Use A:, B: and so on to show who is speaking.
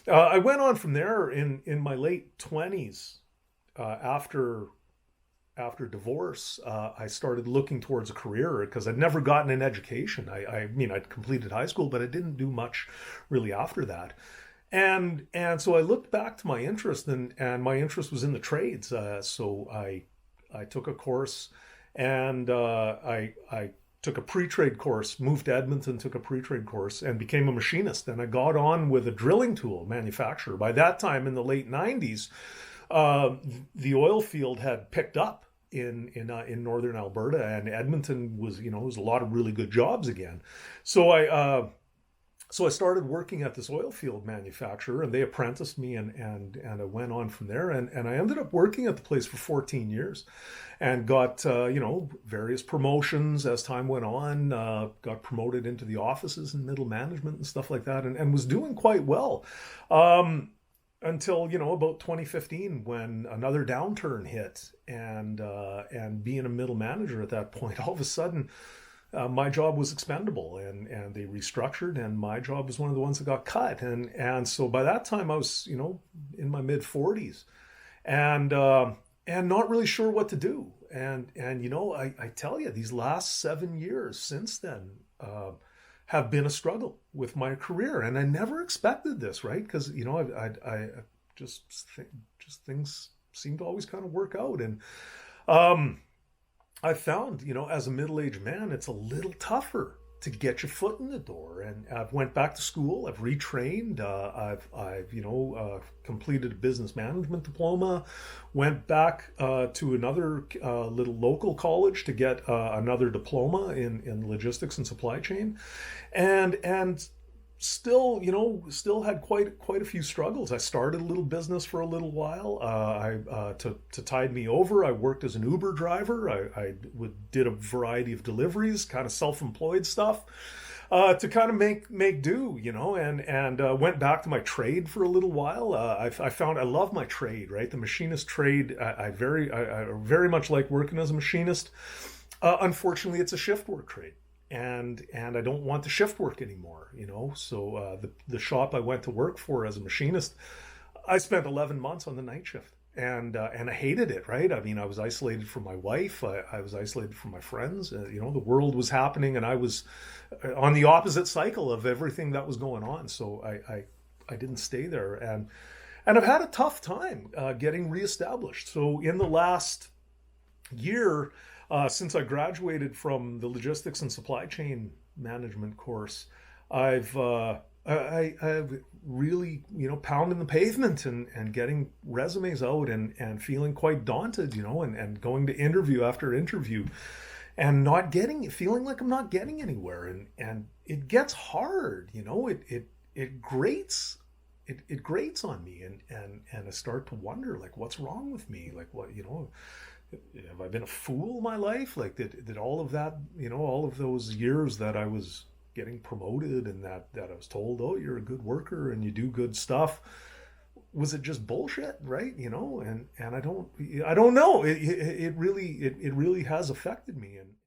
A: I went on from there in my late 20s. After divorce, I started looking towards a career because I'd never gotten an education. I mean, I'd completed high school, but I didn't do much really after that. And so I looked back to my interest, and my interest was in the trades. So I took a course, and I took a pre-trade course, moved to Edmonton, took a pre-trade course, and became a machinist. And I got on with a drilling tool manufacturer. By that time, in the late '90s, uh, the oil field had picked up in northern Alberta, and Edmonton was, was a lot of really good jobs again. So I started working at this oil field manufacturer, and they apprenticed me, and I went on from there, and I ended up working at the place for 14 years, and got various promotions as time went on. Got promoted into the offices and middle management and stuff like that, and was doing quite well. Um, until about 2015, when another downturn hit, and being a middle manager at that point, all of a sudden my job was expendable, and they restructured, and my job was one of the ones that got cut, and so by that time I was in my mid 40s, and not really sure what to do, and I tell you, these last 7 years since then have been a struggle with my career, and I never expected this, right? Because I just just things seem to always kind of work out, and um, I found, as a middle-aged man, it's a little tougher to get your foot in the door. And I've went back to school. I've retrained. I've completed a business management diploma. Went back to another little local college to get another diploma in logistics and supply chain, and still had quite a few struggles. I started a little business for a little while. To tide me over, I worked as an Uber driver. Did a variety of deliveries, kind of self-employed stuff, to kind of make do, and went back to my trade for a little while. I found I love my trade, right? The machinist trade. I very much like working as a machinist. Unfortunately, it's a shift work trade, and I don't want the shift work anymore. So the shop I went to work for as a machinist, I spent 11 months on the night shift, and I hated it. Right? I mean, I was isolated from my wife. I was isolated from my friends. The world was happening, and I was on the opposite cycle of everything that was going on. So I didn't stay there, and I've had a tough time getting reestablished. So in the last year, since I graduated from the logistics and supply chain management course, I've really pounding the pavement, and getting resumes out, and feeling quite daunted, and going to interview after interview, and not getting feeling like I'm not getting anywhere, and it gets hard. It grates. It grates on me, and I start to wonder, like, what's wrong with me? Like, what, have I been a fool my life? Like, did all of that, all of those years that I was getting promoted, and that I was told, oh, you're a good worker and you do good stuff, was it just bullshit, right? And I don't know. It really has affected me, and